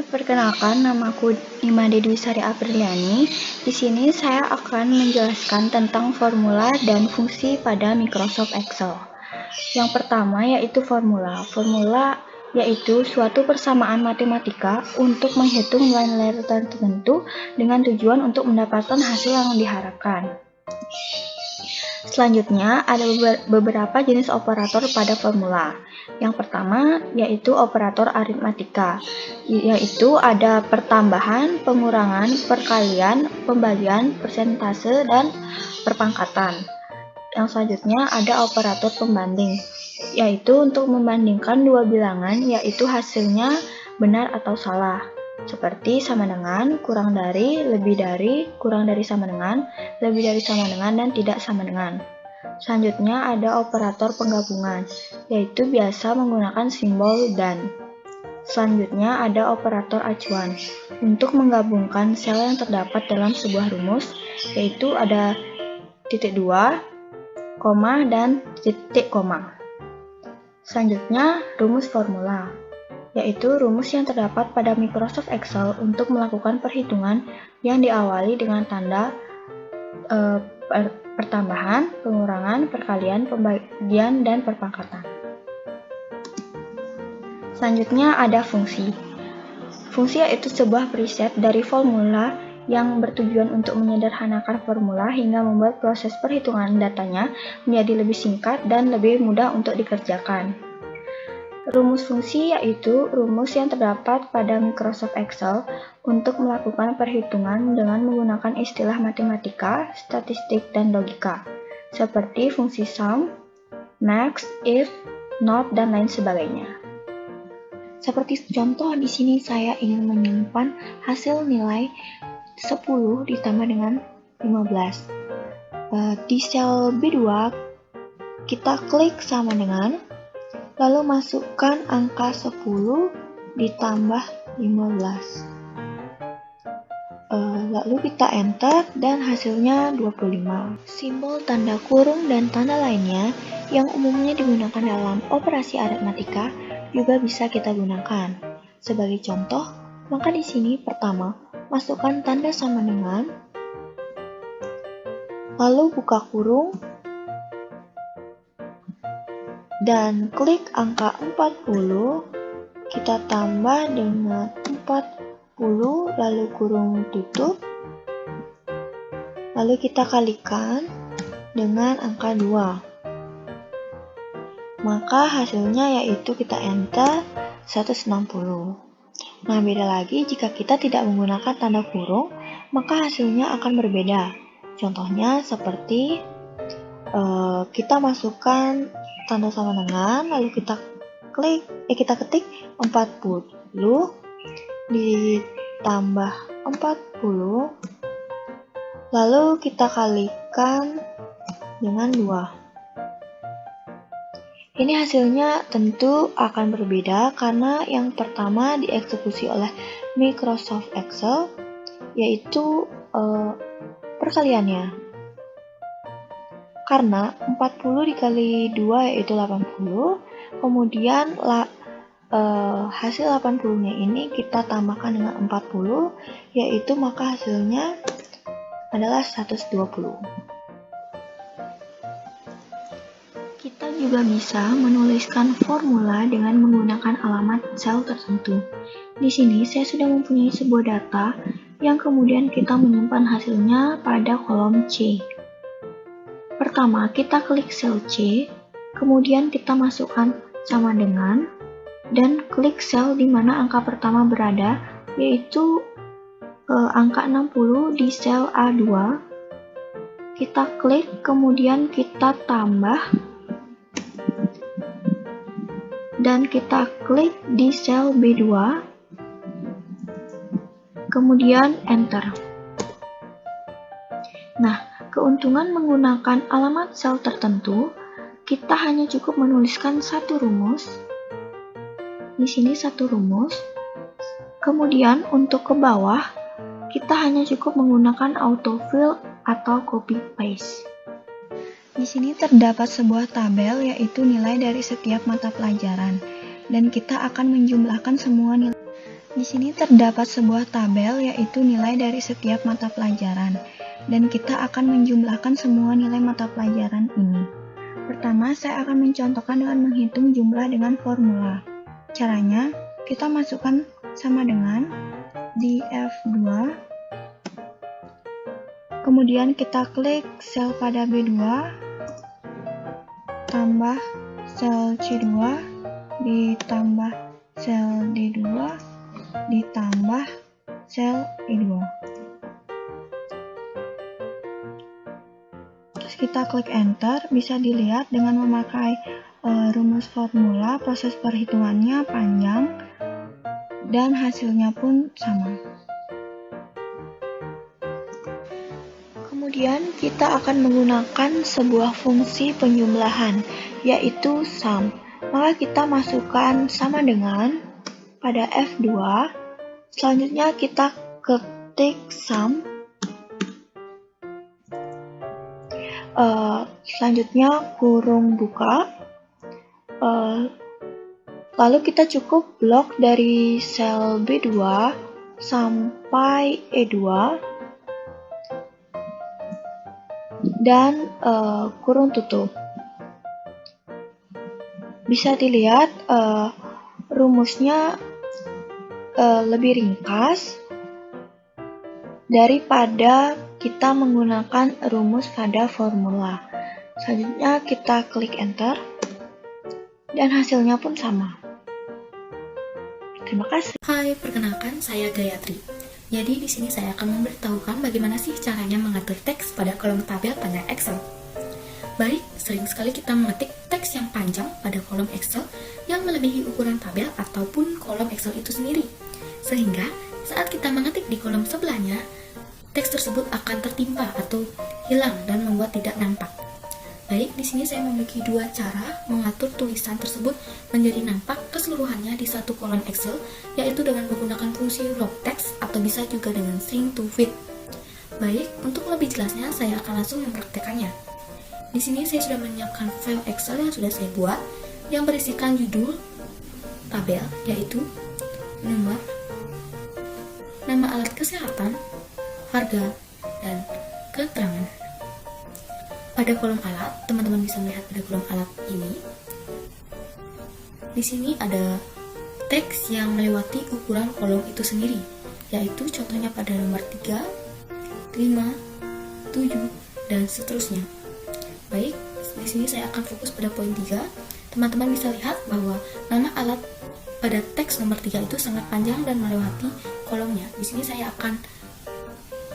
Perkenalkan, namaku Nimade Dwi Sari Apriliani. Di sini saya akan menjelaskan tentang formula dan fungsi pada Microsoft Excel. Yang pertama yaitu formula. Formula yaitu suatu persamaan matematika untuk menghitung nilai-nilai tertentu dengan tujuan untuk mendapatkan hasil yang diharapkan. Selanjutnya, ada beberapa jenis operator pada formula. Yang pertama, yaitu operator aritmatika, yaitu ada pertambahan, pengurangan, perkalian, pembagian, persentase, dan perpangkatan. Yang selanjutnya ada operator pembanding, yaitu untuk membandingkan dua bilangan, yaitu hasilnya benar atau salah. Seperti sama dengan, kurang dari, lebih dari, kurang dari sama dengan, lebih dari sama dengan, dan tidak sama dengan. Selanjutnya ada operator penggabungan, yaitu biasa menggunakan simbol dan. Selanjutnya ada operator acuan, untuk menggabungkan sel yang terdapat dalam sebuah rumus, yaitu ada titik 2, koma, dan titik koma. Selanjutnya rumus formula, yaitu rumus yang terdapat pada Microsoft Excel untuk melakukan perhitungan yang diawali dengan tanda pertambahan, pengurangan, perkalian, pembagian, dan perpangkatan. Selanjutnya ada fungsi. Fungsi yaitu sebuah preset dari formula yang bertujuan untuk menyederhanakan formula hingga membuat proses perhitungan datanya menjadi lebih singkat dan lebih mudah untuk dikerjakan. Rumus fungsi yaitu rumus yang terdapat pada Microsoft Excel untuk melakukan perhitungan dengan menggunakan istilah matematika, statistik, dan logika, seperti fungsi sum, max, if, not, dan lain sebagainya. Seperti contoh di sini saya ingin menyimpan hasil nilai 10 ditambah dengan 15. Di sel B2 kita klik sama dengan, lalu masukkan angka 10 ditambah 15. Lalu kita enter dan hasilnya 25. Simbol tanda kurung dan tanda lainnya yang umumnya digunakan dalam operasi aritmatika juga bisa kita gunakan. Sebagai contoh, maka di sini pertama, masukkan tanda sama dengan, lalu buka kurung, dan klik angka 40, kita tambah dengan 40, lalu kurung tutup, lalu kita kalikan dengan angka 2. Maka hasilnya yaitu kita enter 160. Nah, beda lagi jika kita tidak menggunakan tanda kurung, maka hasilnya akan berbeda. Contohnya seperti kita masukkan tanda sama dengan, lalu kita ketik 40 ditambah 40, lalu kita kalikan dengan 2. Ini hasilnya tentu akan berbeda karena yang pertama dieksekusi oleh Microsoft Excel, yaitu perkaliannya. Karena 40 dikali 2 yaitu 80, kemudian hasil 80-nya ini kita tambahkan dengan 40, yaitu maka hasilnya adalah 120. Kita juga bisa menuliskan formula dengan menggunakan alamat sel tertentu. Di sini saya sudah mempunyai sebuah data yang kemudian kita menyimpan hasilnya pada kolom C. Pertama, kita klik sel C, kemudian kita masukkan sama dengan, dan klik sel di mana angka pertama berada, yaitu angka 60 di sel A2. Kita klik, kemudian kita tambah, dan kita klik di sel B2, kemudian enter. Nah, keuntungan menggunakan alamat sel tertentu, kita hanya cukup menuliskan satu rumus. Di sini satu rumus. Kemudian untuk ke bawah, kita hanya cukup menggunakan autofill atau copy paste. Di sini terdapat sebuah tabel yaitu nilai dari setiap mata pelajaran, dan kita akan menjumlahkan semua nilai. Di sini terdapat sebuah tabel yaitu nilai dari setiap mata pelajaran dan kita akan menjumlahkan semua nilai mata pelajaran ini. Pertama, saya akan mencontohkan dengan menghitung jumlah dengan formula. Caranya, kita masukkan sama dengan di F2, kemudian kita klik sel pada B2, tambah sel C2, ditambah sel D2, ditambah sel E2. Terus kita klik enter, bisa dilihat dengan memakai rumus formula, proses perhitungannya panjang dan hasilnya pun sama. Kemudian kita akan menggunakan sebuah fungsi penjumlahan, yaitu sum. Maka kita masukkan sama dengan pada F2, selanjutnya kita ketik sum, selanjutnya kurung buka, lalu kita cukup blok dari sel B2 sampai E2 dan kurung tutup. Bisa dilihat rumusnya lebih ringkas daripada kita menggunakan rumus pada formula. Selanjutnya kita klik enter dan hasilnya pun sama. Terima kasih. Hai, perkenalkan saya Gayatri. Jadi di sini saya akan memberitahukan bagaimana sih caranya mengatur teks pada kolom tabel pada Excel. Baik, sering sekali kita mengetik teks yang panjang pada kolom Excel yang melebihi ukuran tabel ataupun kolom Excel itu sendiri. Sehingga saat kita mengetik di kolom sebelahnya, teks tersebut akan tertimpa atau hilang dan membuat tidak nampak. Baik, di sini saya memiliki dua cara mengatur tulisan tersebut menjadi nampak keseluruhannya di satu kolom Excel, yaitu dengan menggunakan fungsi wrap text atau bisa juga dengan shrink to fit. Baik, untuk lebih jelasnya saya akan langsung mempraktekannya. Di sini saya sudah menyiapkan file Excel yang sudah saya buat yang berisikan judul tabel, yaitu nomor, nama alat kesehatan, harga, dan keterangan. Pada kolom alat, teman-teman bisa melihat pada kolom alat ini. Di sini ada teks yang melewati ukuran kolom itu sendiri, yaitu contohnya pada nomor 3, 5, 7, dan seterusnya. Baik, di sini saya akan fokus pada poin 3. Teman-teman bisa lihat bahwa nama alat pada teks nomor 3 itu sangat panjang dan melewati kolomnya. Di sini saya akan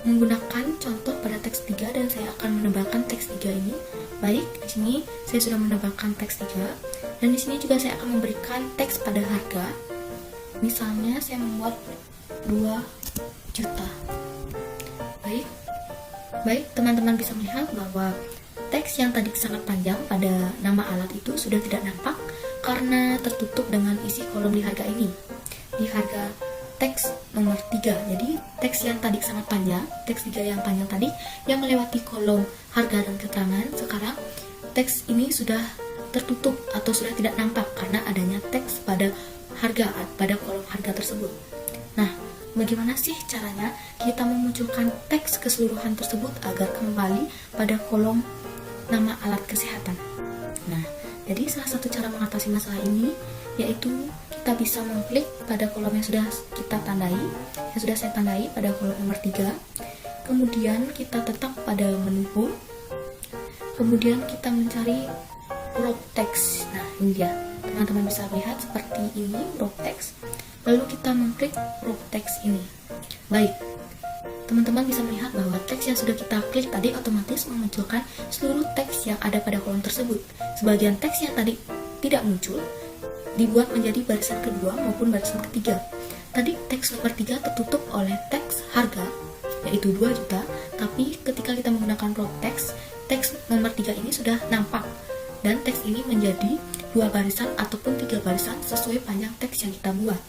menggunakan contoh pada teks 3 dan saya akan menambahkan teks 3 ini. Baik, di sini saya sudah menambahkan teks 3 dan di sini juga saya akan memberikan teks pada harga. Misalnya saya membuat 2 juta. Baik, teman-teman bisa melihat bahwa teks yang tadi sangat panjang pada nama alat itu sudah tidak nampak karena tertutup dengan isi kolom di harga ini. Di harga teks nomor 3. Jadi teks yang tadi sangat panjang, teks 3 yang panjang tadi yang melewati kolom harga dan keterangan, sekarang teks ini sudah tertutup atau sudah tidak nampak karena adanya teks pada harga, pada kolom harga tersebut. Nah, bagaimana sih caranya kita memunculkan teks keseluruhan tersebut agar kembali pada kolom nama alat kesehatan? Nah, jadi salah satu cara mengatasi masalah ini yaitu kita bisa mengklik pada kolom yang sudah kita tandai, yang sudah saya tandai pada kolom nomor 3. Kemudian kita tetap pada menu home. Kemudian kita mencari wrap text. Nah, ini dia. Teman-teman bisa lihat seperti ini wrap text. Lalu kita mengklik wrap text ini. Baik. Teman-teman bisa melihat bahwa teks yang sudah kita klik tadi otomatis memunculkan seluruh teks yang ada pada kolom tersebut. Sebagian teks yang tadi tidak muncul dibuat menjadi barisan kedua maupun barisan ketiga. Tadi teks nomor 3 tertutup oleh teks harga, yaitu 2 juta, tapi ketika kita menggunakan wrap text, teks nomor 3 ini sudah nampak, dan teks ini menjadi 2 barisan ataupun 3 barisan sesuai panjang teks yang kita buat.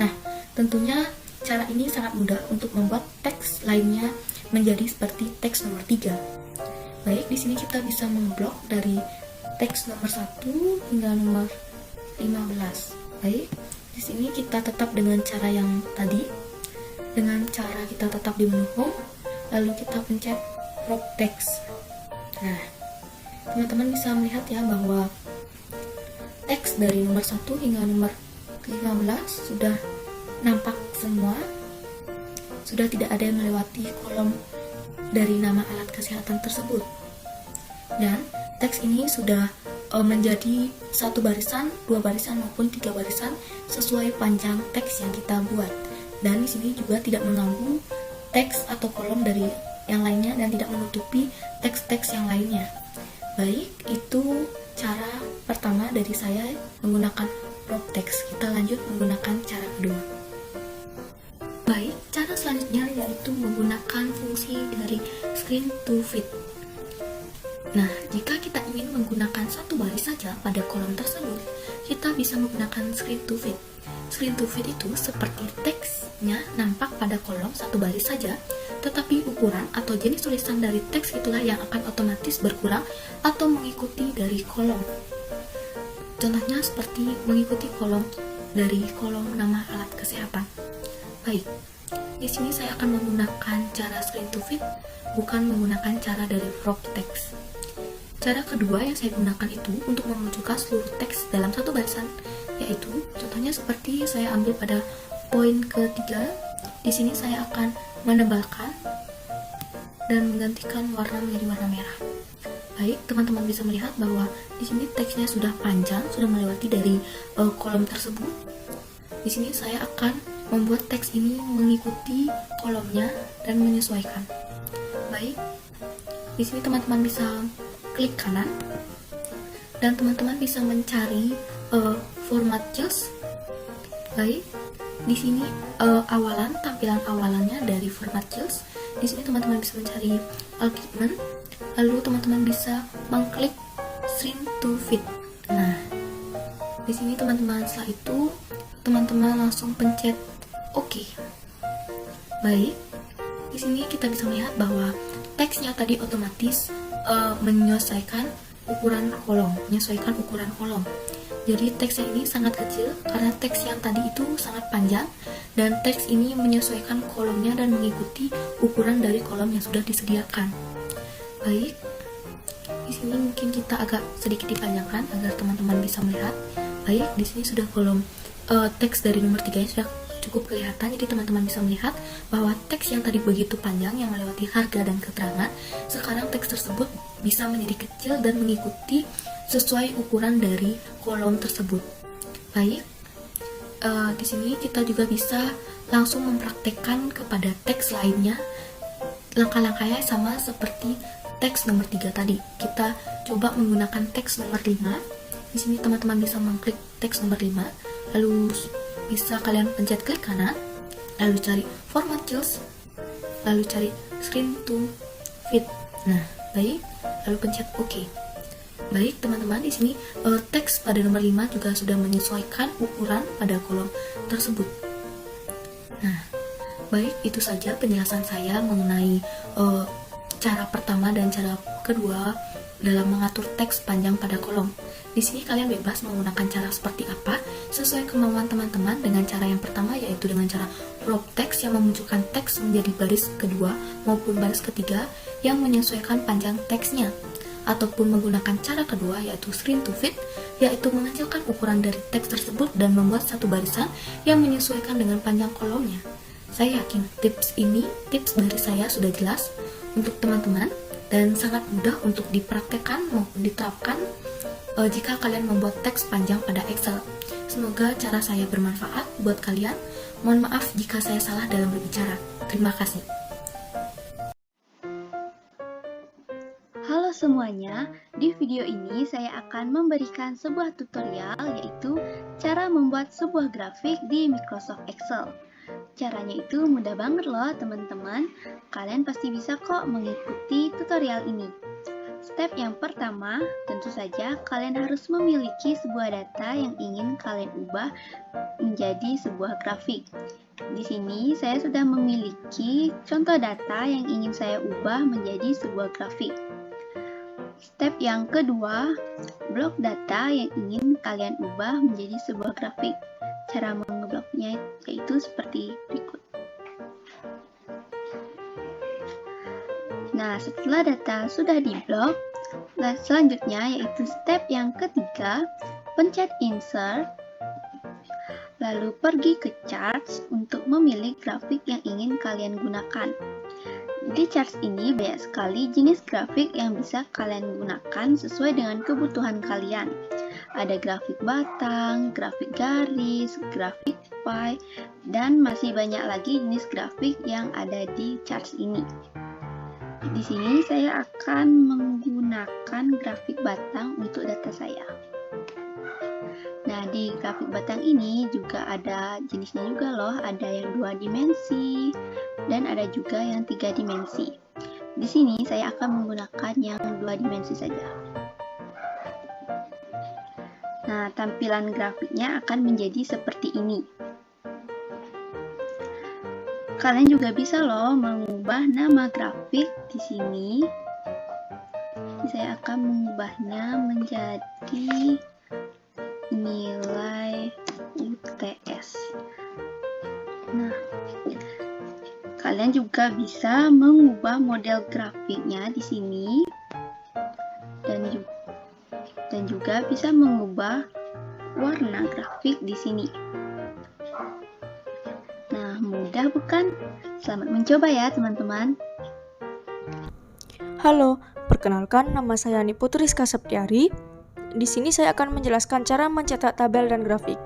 Nah, tentunya cara ini sangat mudah untuk membuat teks lainnya menjadi seperti teks nomor 3. Baik, di sini kita bisa memblok dari teks nomor 1 hingga nomor 15. Baik, di Di sini kita tetap dengan cara yang tadi, dengan cara kita tetap di menu home, lalu kita pencet crop text. Nah, teman-teman bisa melihat ya bahwa teks dari nomor 1 hingga nomor 15 sudah nampak semua, sudah tidak ada yang melewati kolom dari nama alat kesehatan tersebut. Dan teks ini sudah menjadi satu barisan, dua barisan maupun tiga barisan sesuai panjang teks yang kita buat. Dan di sini juga tidak mengganggu teks atau kolom dari yang lainnya dan tidak menutupi teks-teks yang lainnya. Baik, itu cara pertama dari saya menggunakan crop text. Kita lanjut menggunakan cara kedua. Baik, cara selanjutnya yaitu menggunakan fungsi dari screen to fit. Nah, jika kita ingin menggunakan satu baris saja pada kolom tersebut, kita bisa menggunakan screen to fit. Screen to fit itu seperti teksnya nampak pada kolom satu baris saja, tetapi ukuran atau jenis tulisan dari teks itulah yang akan otomatis berkurang atau mengikuti dari kolom. Contohnya seperti mengikuti kolom dari kolom nama alat kesehatan. Baik, di sini saya akan menggunakan cara screen to fit, bukan menggunakan cara dari crop text. Cara kedua yang saya gunakan itu untuk memunculkan seluruh teks dalam satu barisan, yaitu contohnya seperti saya ambil pada poin ketiga. Di sini saya akan menebalkan dan menggantikan warna menjadi warna merah. Baik, teman-teman bisa melihat bahwa di sini teksnya sudah panjang, sudah melewati dari kolom tersebut. Di sini saya akan membuat teks ini mengikuti kolomnya dan menyesuaikan. Baik, di sini teman-teman bisa klik kanan dan teman-teman bisa mencari format cells. Baik, di sini tampilan awalannya dari format cells. Di sini teman-teman bisa mencari alignment, lalu teman-teman bisa mengklik screen to fit. Nah, di sini teman-teman setelah itu teman-teman langsung pencet OK. Baik, di sini kita bisa melihat bahwa teksnya tadi otomatis menyesuaikan ukuran kolom. Jadi teksnya ini sangat kecil karena teks yang tadi itu sangat panjang, dan teks ini menyesuaikan kolomnya dan mengikuti ukuran dari kolom yang sudah disediakan. Baik, di sini mungkin kita agak sedikit dipanjangkan agar teman-teman bisa melihat. Baik, di sini sudah kolom teks dari nomor 3 sudah cukup kelihatan, jadi teman-teman bisa melihat bahwa teks yang tadi begitu panjang yang melewati harga dan keterangan, sekarang teks tersebut bisa menjadi kecil dan mengikuti sesuai ukuran dari kolom tersebut. Baik, di sini kita juga bisa langsung mempraktekkan kepada teks lainnya. Langkah-langkahnya sama seperti teks nomor 3 tadi. Kita coba menggunakan teks nomor 5. Di sini teman-teman bisa mengklik teks nomor 5, lalu bisa kalian pencet klik kanan, lalu cari format cells, lalu cari screen to fit. Nah, baik, lalu pencet OK. Baik, teman-teman, di sini teks pada nomor 5 juga sudah menyesuaikan ukuran pada kolom tersebut. Nah, baik, itu saja penjelasan saya mengenai cara pertama dan cara kedua dalam mengatur teks panjang pada kolom. Di sini kalian bebas menggunakan cara seperti apa sesuai kemauan teman-teman. Dengan cara yang pertama yaitu dengan cara crop text yang memunculkan teks menjadi baris kedua maupun baris ketiga yang menyesuaikan panjang teksnya, ataupun menggunakan cara kedua yaitu screen to fit, yaitu mengecilkan ukuran dari teks tersebut dan membuat satu barisan yang menyesuaikan dengan panjang kolomnya. Saya yakin tips dari saya sudah jelas untuk teman-teman dan sangat mudah untuk dipraktekkan maupun diterapkan jika kalian membuat teks panjang pada Excel. Semoga cara saya bermanfaat buat kalian. Mohon maaf jika saya salah dalam berbicara. Terima kasih. Halo semuanya, di video ini saya akan memberikan sebuah tutorial yaitu cara membuat sebuah grafik di Microsoft Excel. Caranya itu mudah banget loh teman-teman, kalian pasti bisa kok mengikuti tutorial ini. Step yang pertama, tentu saja kalian harus memiliki sebuah data yang ingin kalian ubah menjadi sebuah grafik. Di sini saya sudah memiliki contoh data yang ingin saya ubah menjadi sebuah grafik. Step yang kedua, blok data yang ingin kalian ubah menjadi sebuah grafik. Cara mengebloknya yaitu seperti berikut. Nah, setelah data sudah diblok, selanjutnya yaitu step yang ketiga, pencet insert, lalu pergi ke charts untuk memilih grafik yang ingin kalian gunakan. Di charts ini banyak sekali jenis grafik yang bisa kalian gunakan sesuai dengan kebutuhan kalian. Ada grafik batang, grafik garis, grafik pie, dan masih banyak lagi jenis grafik yang ada di charts ini. Di sini saya akan menggunakan grafik batang untuk data saya. Nah, di grafik batang ini juga ada jenisnya juga loh, ada yang 2 dimensi dan ada juga yang 3 dimensi. Di sini saya akan menggunakan yang 2 dimensi saja. Nah, tampilan grafiknya akan menjadi seperti ini. Kalian juga bisa loh mengubah nama grafik di sini. Saya akan mengubahnya menjadi nilai UTS. Nah, kalian juga bisa mengubah model grafiknya di sini dan juga bisa mengubah warna grafik di sini. Nah, mudah bukan? Selamat mencoba ya, teman-teman. Halo, perkenalkan nama saya Ani Putriska Septiari. Di sini saya akan menjelaskan cara mencetak tabel dan grafik.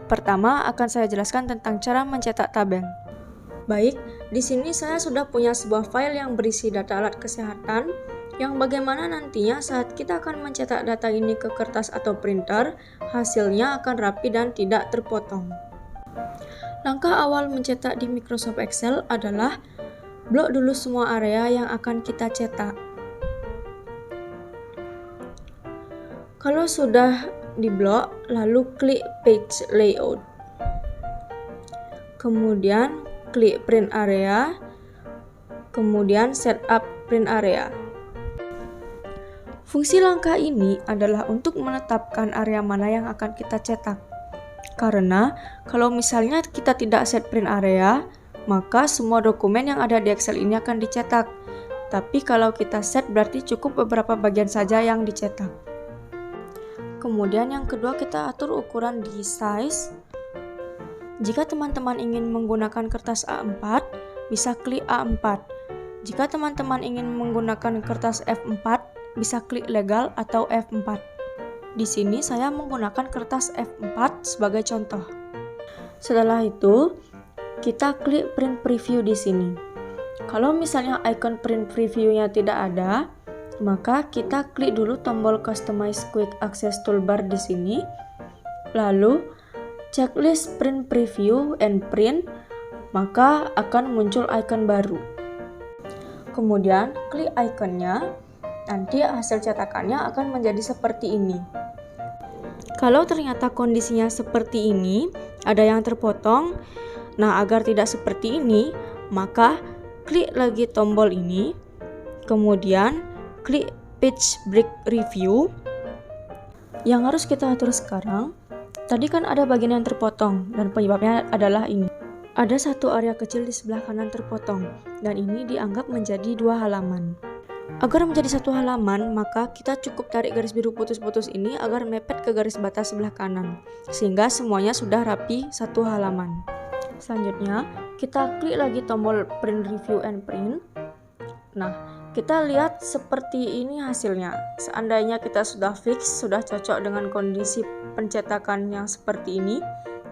Pertama, akan saya jelaskan tentang cara mencetak tabel. Baik, di sini saya sudah punya sebuah file yang berisi data alat kesehatan, yang bagaimana nantinya saat kita akan mencetak data ini ke kertas atau printer, hasilnya akan rapi dan tidak terpotong. Langkah awal mencetak di Microsoft Excel adalah blok dulu semua area yang akan kita cetak. Kalau sudah diblok, lalu klik Page Layout. Kemudian klik Print Area, kemudian Setup Print Area. Fungsi langkah ini adalah untuk menetapkan area mana yang akan kita cetak. Karena kalau misalnya kita tidak set print area, maka semua dokumen yang ada di Excel ini akan dicetak. Tapi kalau kita set berarti cukup beberapa bagian saja yang dicetak. Kemudian yang kedua kita atur ukuran di size. Jika teman-teman ingin menggunakan kertas A4, bisa klik A4. Jika teman-teman ingin menggunakan kertas F4, bisa klik legal atau F4. Di sini saya menggunakan kertas F4 sebagai contoh. Setelah itu, kita klik print preview di sini. Kalau misalnya icon print preview-nya tidak ada, maka kita klik dulu tombol customize quick access toolbar di sini. Lalu checklist print preview and print, maka akan muncul icon baru. Kemudian klik ikonnya, nanti hasil cetakannya akan menjadi seperti ini. Kalau ternyata kondisinya seperti ini, ada yang terpotong, nah agar tidak seperti ini, maka klik lagi tombol ini, kemudian klik Page Break Review. Yang harus kita atur sekarang, tadi kan ada bagian yang terpotong, dan penyebabnya adalah ini. Ada satu area kecil di sebelah kanan terpotong, dan ini dianggap menjadi 2 halaman. Agar menjadi 1 halaman, maka kita cukup tarik garis biru putus-putus ini agar mepet ke garis batas sebelah kanan, sehingga semuanya sudah rapi 1 halaman. Selanjutnya, kita klik lagi tombol Print Review and Print. Nah, kita lihat seperti ini hasilnya. Seandainya kita sudah fix, sudah cocok dengan kondisi pencetakan yang seperti ini,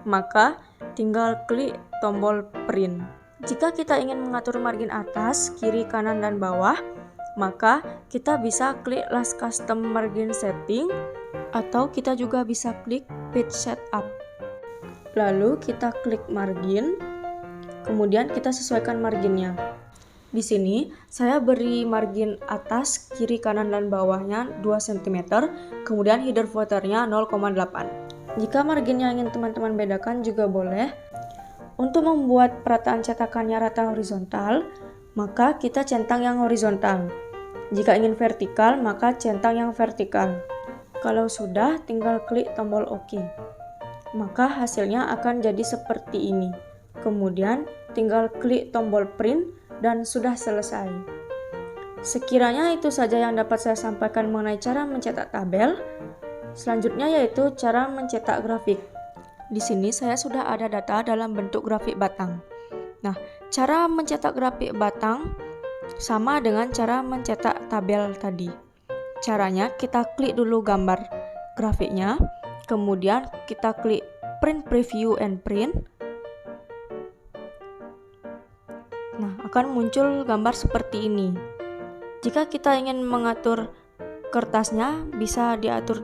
maka tinggal klik tombol Print. Jika kita ingin mengatur margin atas, kiri, kanan, dan bawah, maka kita bisa klik Last Custom Margin Setting, atau kita juga bisa klik Page Setup. Lalu kita klik margin, kemudian kita sesuaikan marginnya. Di sini saya beri margin atas, kiri, kanan, dan bawahnya 2 cm, kemudian header footernya 0,8. Jika marginnya ingin teman-teman bedakan juga boleh. Untuk membuat perataan cetakannya rata horizontal, maka kita centang yang horizontal. Jika ingin vertikal, maka centang yang vertikal. Kalau sudah, tinggal klik tombol OK. Maka hasilnya akan jadi seperti ini. Kemudian, tinggal klik tombol print dan sudah selesai. Sekiranya itu saja yang dapat saya sampaikan mengenai cara mencetak tabel. Selanjutnya yaitu cara mencetak grafik. Di sini saya sudah ada data dalam bentuk grafik batang. Nah, cara mencetak grafik batang sama dengan cara mencetak tabel tadi. Caranya kita klik dulu gambar grafiknya, kemudian kita klik print preview and print. Nah, akan muncul gambar seperti ini. Jika kita ingin mengatur kertasnya, bisa diatur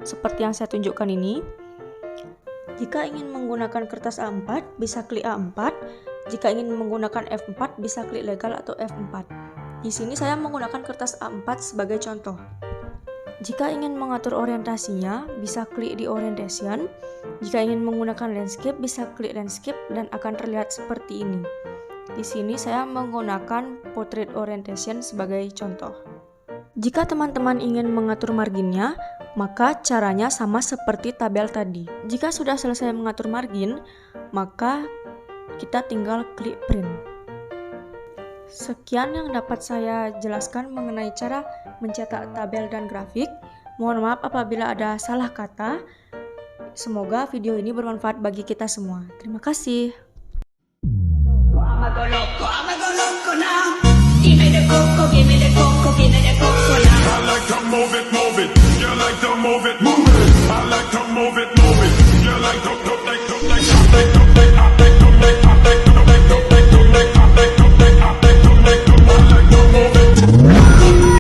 seperti yang saya tunjukkan ini. Jika ingin menggunakan kertas A4, bisa klik A4. Jika ingin menggunakan F4, bisa klik legal atau F4. Di sini saya menggunakan kertas A4 sebagai contoh. Jika ingin mengatur orientasinya, bisa klik di orientation. Jika ingin menggunakan landscape, bisa klik landscape dan akan terlihat seperti ini. Di sini saya menggunakan portrait orientation sebagai contoh. Jika teman-teman ingin mengatur marginnya, maka caranya sama seperti tabel tadi. Jika sudah selesai mengatur margin, maka kita tinggal klik print. Sekian yang dapat saya jelaskan mengenai cara mencetak tabel dan grafik. Mohon maaf apabila ada salah kata. Semoga video ini bermanfaat bagi kita semua. Terima kasih.